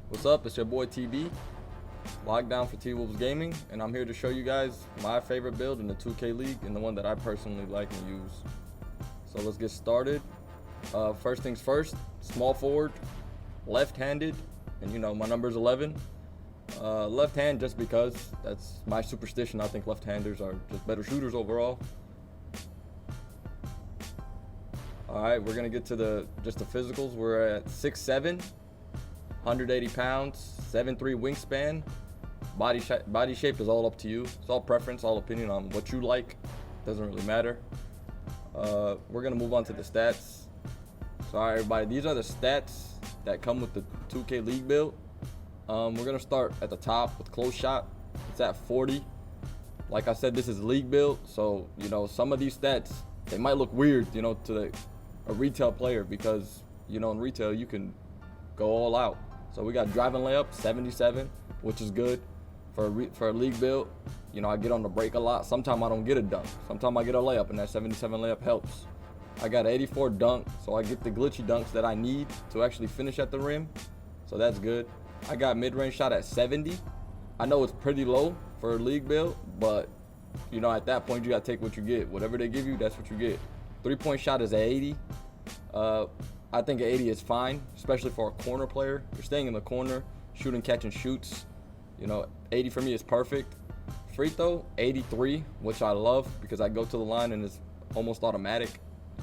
What's up? It's your boy TB, lockdown for T-Wolves Gaming, and I'm here to show you guys my favorite build in the 2K League and the one that I personally like and use. So let's get started. First things first, small forward, left-handed, and you know my number's 11. Left hand just because that's my superstition. I think left-handers are just better shooters overall. All right, we're gonna get to the physicals. We're at 6'7", 180 pounds, 7'3" wingspan. Body shape is all up to you. It's all preference, all opinion on what you like. Doesn't really matter. We're gonna move on to the stats. So all right, everybody, these are the stats that come with the 2K League build. We're gonna start at the top with close shot. It's at 40. Like I said, this is league build, so you know some of these stats, they might look weird, you know, to a retail player, because you know in retail you can go all out. So we got driving layup 77, which is good for a league build. You know, I get on the break a lot. Sometimes I don't get a dunk. Sometimes I get a layup, and that 77 layup helps. I got 84 dunk, so I get the glitchy dunks that I need to actually finish at the rim. So that's good. I got mid-range shot at 70. I know it's pretty low for a league build, but you know at that point you gotta take what you get. Whatever they give you, that's what you get. 3-point shot is at 80. I think 80 is fine, especially for a corner player. You're staying in the corner, shooting, catch, and shoots. You know, 80 for me is perfect. Free throw, 83, which I love because I go to the line and it's almost automatic.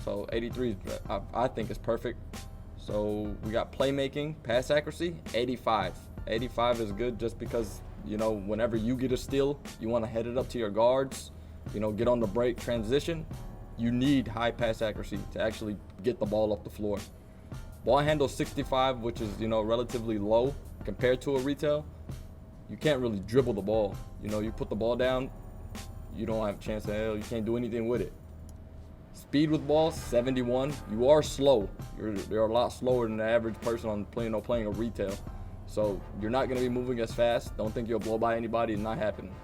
So 83, I think is perfect. So we got playmaking, pass accuracy, 85. 85 is good just because, you know, whenever you get a steal, you want to head it up to your guards, you know, get on the break, transition. You need high pass accuracy to actually get the ball up the floor. Ball handle 65, which is, you know, relatively low compared to a retail. You can't really dribble the ball. You know, you put the ball down, you don't have a chance in hell. You can't do anything with it. Speed with ball 71. You are slow. You're a lot slower than the average person on playing a retail. So you're not going to be moving as fast. Don't think you'll blow by anybody. It's not happening.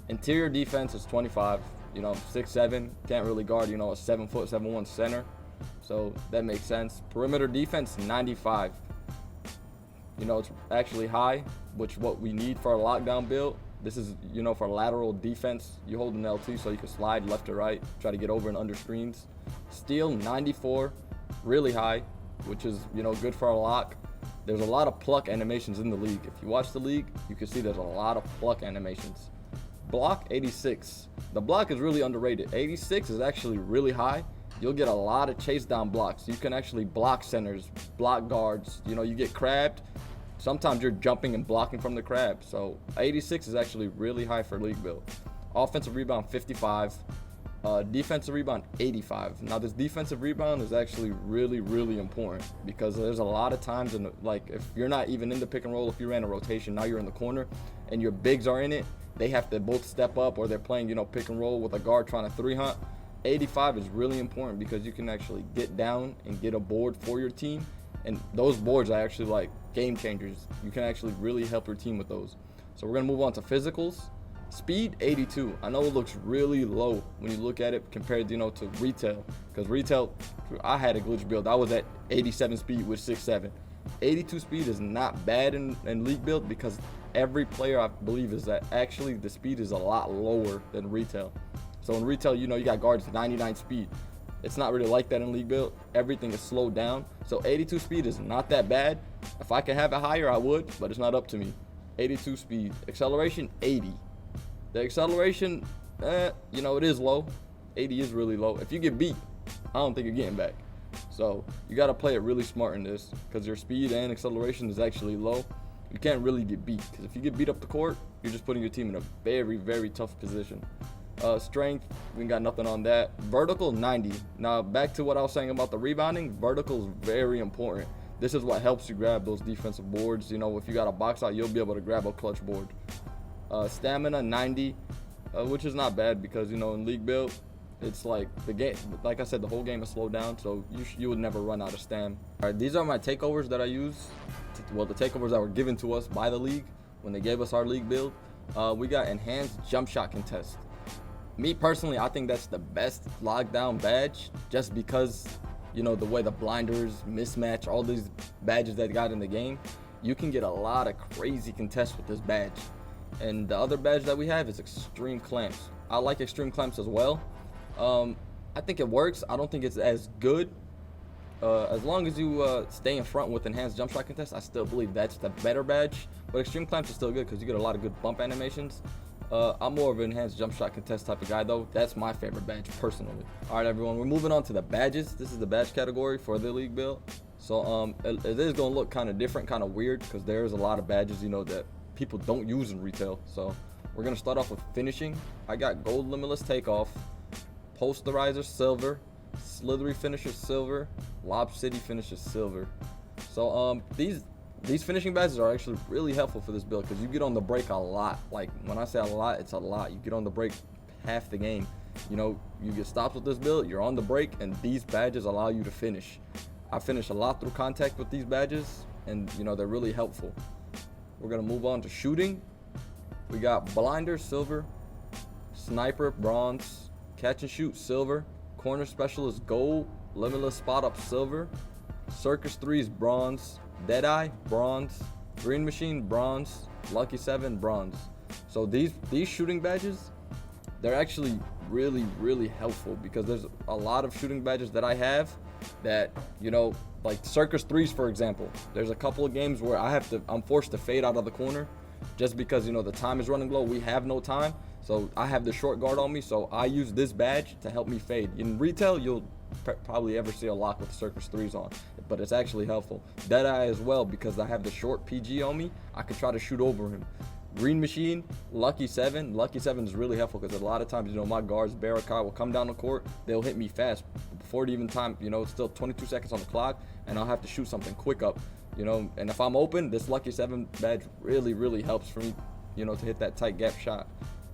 Interior defense is 25. You know, 6'7", can't really guard, you know, a 7', 7'1" center. So that makes sense. Perimeter defense, 95. You know, it's actually high, which what we need for a lockdown build. This is, you know, for lateral defense. You hold an LT so you can slide left to right, try to get over and under screens. Steal, 94, really high, which is, you know, good for a lock. There's a lot of pluck animations in the league. If you watch the league, you can see there's a lot of pluck animations. Block, 86. The block is really underrated. 86 is actually really high. You'll get a lot of chase down blocks. You can actually block centers, block guards. You know, you get crabbed. Sometimes you're jumping and blocking from the crab. So 86 is actually really high for league build. Offensive rebound, 55. Defensive rebound, 85. Now this defensive rebound is actually really, really important because there's a lot of times like if you're not even in the pick and roll, if you ran a rotation, now you're in the corner and your bigs are in it, they have to both step up, or they're playing, you know, pick and roll with a guard trying to 3-hunt. 85 is really important because you can actually get down and get a board for your team, and those boards are actually like game changers. You can actually really help your team with those. So we're gonna move on to physicals. Speed, 82. I know it looks really low when you look at it compared, you know, to retail, because retail, I had a glitch build. I was at 87 speed with 6'7". 82 speed is not bad in league build because every player, I believe, is that actually the speed is a lot lower than retail. So in retail, you know, you got guards 99 speed. It's not really like that in league build. Everything is slowed down. So 82 speed is not that bad. If I could have it higher, I would, but it's not up to me. 82 speed. Acceleration, 80. The acceleration, you know, it is low. 80 is really low. If you get beat, I don't think you're getting back. So you got to play it really smart in this because your speed and acceleration is actually low. You can't really get beat because if you get beat up the court, you're just putting your team in a very, very tough position. Strength, we got nothing on that. Vertical, 90. Now back to what I was saying about the rebounding. Vertical is very important. This is what helps you grab those defensive boards. You know, if you got a box out, you'll be able to grab a clutch board. Stamina, 90, which is not bad because, you know, in league build, it's like the game, like I said, the whole game is slowed down, so you would never run out of stam. All right, these are my takeovers that I use. Well, the takeovers that were given to us by the league when they gave us our league build. We got enhanced jump shot contest. Me personally, I think that's the best lockdown badge just because, you know, the way the blinders, mismatch, all these badges that got in the game, you can get a lot of crazy contests with this badge. And the other badge that we have is extreme clamps. I like extreme clamps as well. I think it works. I don't think it's as good. As long as you stay in front with enhanced jump shot contest, I still believe that's the better badge. But extreme clamps is still good because you get a lot of good bump animations. I'm more of an enhanced jump shot contest type of guy though. That's my favorite badge personally. All right, everyone, we're moving on to the badges. This is the badge category for the league build. So it is gonna look kind of different, kind of weird, because there's a lot of badges, you know, that people don't use in retail. So we're gonna start off with finishing. I got gold limitless takeoff, posterizer silver, slithery finisher silver, lob city finisher silver. So these finishing badges are actually really helpful for this build because you get on the break a lot. Like when I say a lot, it's a lot. You get on the break half the game. You know, you get stops with this build, you're on the break, and these badges allow you to finish. I finish a lot through contact with these badges, and you know, they're really helpful. We're gonna move on to shooting. We got blinder silver, sniper bronze, catch and shoot silver, corner specialist gold, limitless spot up silver, circus threes bronze, deadeye bronze, green machine bronze, lucky 7 bronze. So these shooting badges, they're actually really helpful because there's a lot of shooting badges that I have that, you know, like circus threes for example. There's a couple of games where I'm forced to fade out of the corner just because, you know, the time is running low. We have no time, so I have the short guard on me, so I use this badge to help me fade. In retail, you'll probably ever see a lock with circus threes on, but it's actually helpful. Deadeye as well, because I have the short PG on me, I can try to shoot over him. Green machine, lucky 7. Lucky 7 is really helpful because a lot of times, you know, my guards Barakai will come down the court, they'll hit me fast before it even time, you know, it's still 22 seconds on the clock, and I'll have to shoot something quick up, you know. And if I'm open, this lucky 7 badge really helps for me, you know, to hit that tight gap shot.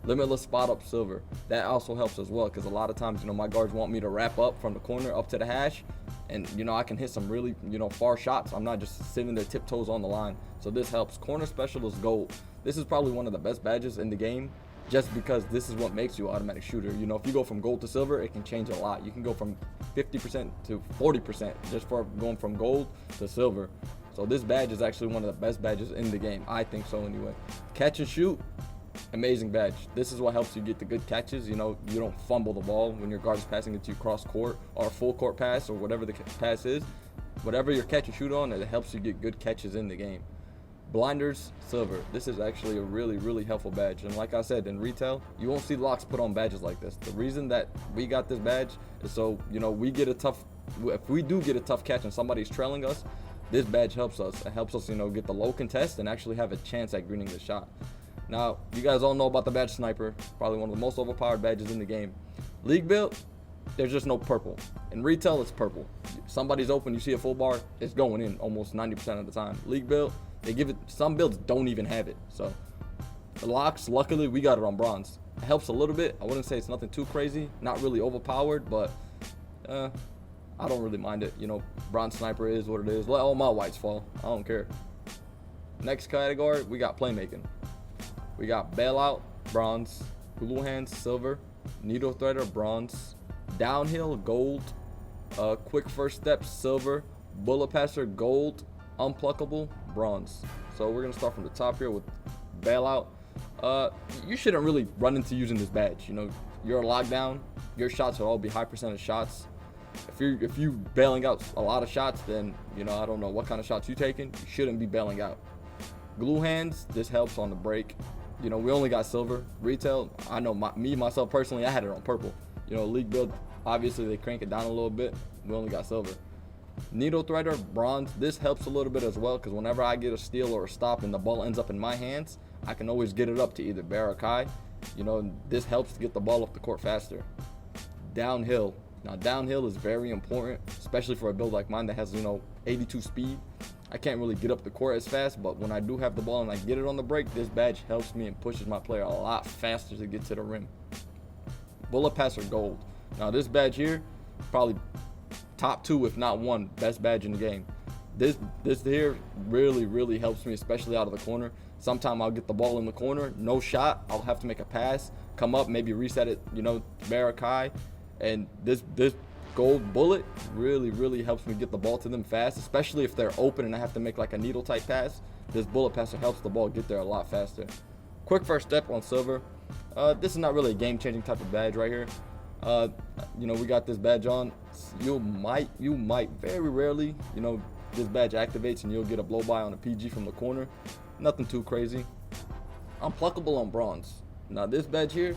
Limitless spot up silver, that also helps as well because a lot of times, you know, my guards want me to wrap up from the corner up to the hash, and you know, I can hit some really, you know, far shots. I'm not just sitting there tiptoes on the line, so this helps. Corner specialist gold, this is probably one of the best badges in the game just because this is what makes you an automatic shooter. You know, if you go from gold to silver, it can change a lot. You can go from 50% to 40% just for going from gold to silver. So this badge is actually one of the best badges in the game, I think so anyway. Catch and shoot, amazing badge. This is what helps you get the good catches. You know, you don't fumble the ball when your guard is passing it to you cross court or full court pass or whatever the pass is. Whatever your catch and shoot on, it helps you get good catches in the game. Blinders silver, this is actually a really helpful badge, and like I said, in retail you won't see locks put on badges like this. The reason that we got this badge is so, you know, if we do get a tough catch and somebody's trailing us, this badge helps us. It helps us, you know, get the low contest and actually have a chance at greening the shot. Now, you guys all know about the badge sniper, probably one of the most overpowered badges in the game. League build, there's just no purple. In retail, it's purple. Somebody's open, you see a full bar, it's going in almost 90% of the time. League build, they give it, some builds don't even have it. So the locks, luckily we got it on bronze. It helps a little bit. I wouldn't say it's nothing too crazy, not really overpowered, but I don't really mind it. You know, bronze sniper is what it is. Let all my whites fall, I don't care. Next category, we got playmaking. We got bailout bronze, glue hands silver, needle threader bronze, downhill gold, quick first step silver, bullet passer gold, unpluckable bronze. So we're gonna start from the top here with bailout. You shouldn't really run into using this badge. You know, you're a lockdown, your shots will all be high percentage shots. If you bailing out a lot of shots, then, you know, I don't know what kind of shots you taking, you shouldn't be bailing out. Glue hands, this helps on the break. You know, we only got silver. Retail, I know myself personally, I had it on purple. You know, league build, obviously they crank it down a little bit. We only got silver. Needle threader bronze, this helps a little bit as well because whenever I get a steal or a stop and the ball ends up in my hands, I can always get it up to either Barakai. You know, this helps to get the ball off the court faster. Downhill. Now downhill is very important, especially for a build like mine that has, you know, 82 speed. I can't really get up the court as fast, but when I do have the ball and I get it on the break, this badge helps me and pushes my player a lot faster to get to the rim. Bullet passer gold. Now this badge here, probably top 2 if not 1 best badge in the game. This here really helps me, especially out of the corner. Sometime I'll get the ball in the corner, no shot, I'll have to make a pass, come up, maybe reset it, you know, Barakai, and this gold bullet really helps me get the ball to them fast, especially if they're open and I have to make like a needle type pass. This bullet passer helps the ball get there a lot faster. Quick first step on silver. This is not really a game-changing type of badge right here. You know, we got this badge on. You might very rarely, you know, this badge activates and you'll get a blow by on a PG from the corner. Nothing too crazy. Unpluckable on bronze. Now this badge here,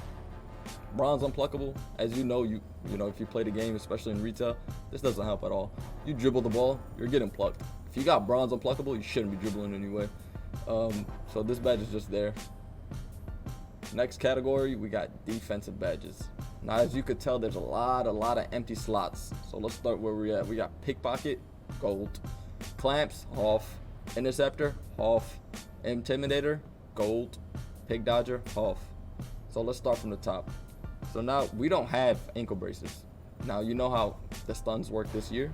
bronze unpluckable. As you know, you know, if you play the game, especially in retail, this doesn't help at all. You dribble the ball, you're getting plucked. If you got bronze unpluckable, you shouldn't be dribbling anyway. So this badge is just there. Next category, we got defensive badges. Now, as you could tell, there's a lot of empty slots. So let's start where we're at. We got pickpocket, gold. Clamps, off. Interceptor, off. Intimidator, gold. Pick dodger, off. So let's start from the top. So now we don't have ankle braces. Now you know how the stuns work this year.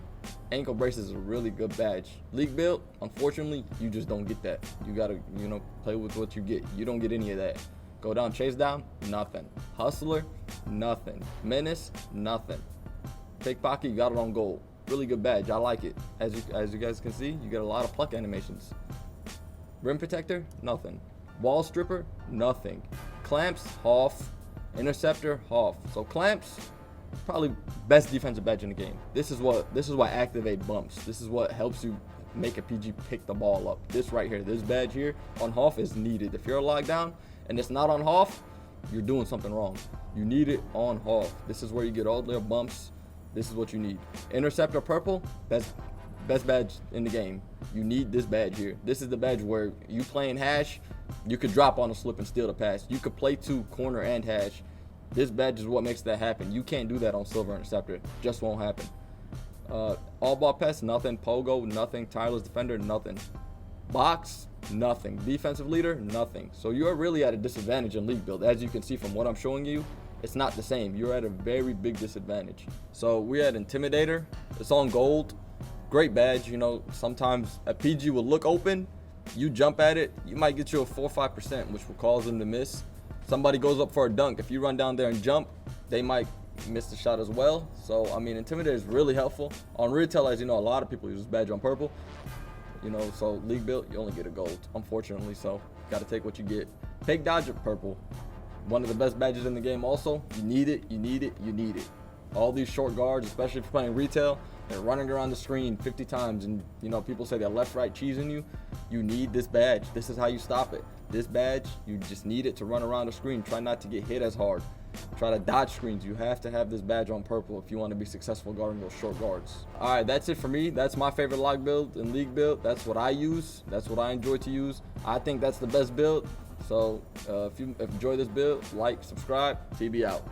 Ankle braces is a really good badge. League build, unfortunately, you just don't get that. You gotta, you know, play with what you get. You don't get any of that. Go down, chase down, nothing. Hustler, nothing. Menace, nothing. Pickpocket, you got it on gold. Really good badge. I like it. As you guys can see, you get a lot of pluck animations. Rim protector, nothing. Wall stripper, nothing. Clamps, off. Interceptor, off. So clamps, probably best defensive badge in the game. This is what activate bumps. This is what helps you make a PG pick the ball up. This right here, this badge here on Hoff is needed. If you're a lockdown and it's not on Hoff, you're doing something wrong. You need it on Hoff. This is where you get all their bumps. This is what you need. Interceptor purple, best badge in the game. You need this badge here. This is the badge where you playing hash, you could drop on a slip and steal the pass. You could play two corner and hash. This badge is what makes that happen. You can't do that on silver interceptor. Just won't happen. All ball pass, nothing. Pogo, nothing. Tireless defender, nothing. Box, nothing. Defensive leader, nothing. So you're really at a disadvantage in league build. As you can see from what I'm showing you, it's not the same. You're at a very big disadvantage. So we had Intimidator. It's on gold. Great badge. You know, sometimes a PG will look open. You jump at it, you might get you a 4 or 5%, which will cause them to miss. Somebody goes up for a dunk. If you run down there and jump, they might miss the shot as well. So, I mean, Intimidator is really helpful. On retail, as you know, a lot of people use this badge on purple. You know, so league build, you only get a gold, unfortunately. So, got to take what you get. Pick dodger purple. One of the best badges in the game also. You need it, you need it, you need it. All these short guards, especially if you're playing retail, they're running around the screen 50 times and, you know, people say they're left, right, cheesing you. You need this badge. This is how you stop it. This badge, you just need it to run around the screen. Try not to get hit as hard. Try to dodge screens. You have to have this badge on purple if you want to be successful guarding those short guards. All right, that's it for me. That's my favorite log build and league build. That's what I use. That's what I enjoy to use. I think that's the best build. So if you enjoy this build, like, subscribe. TB out.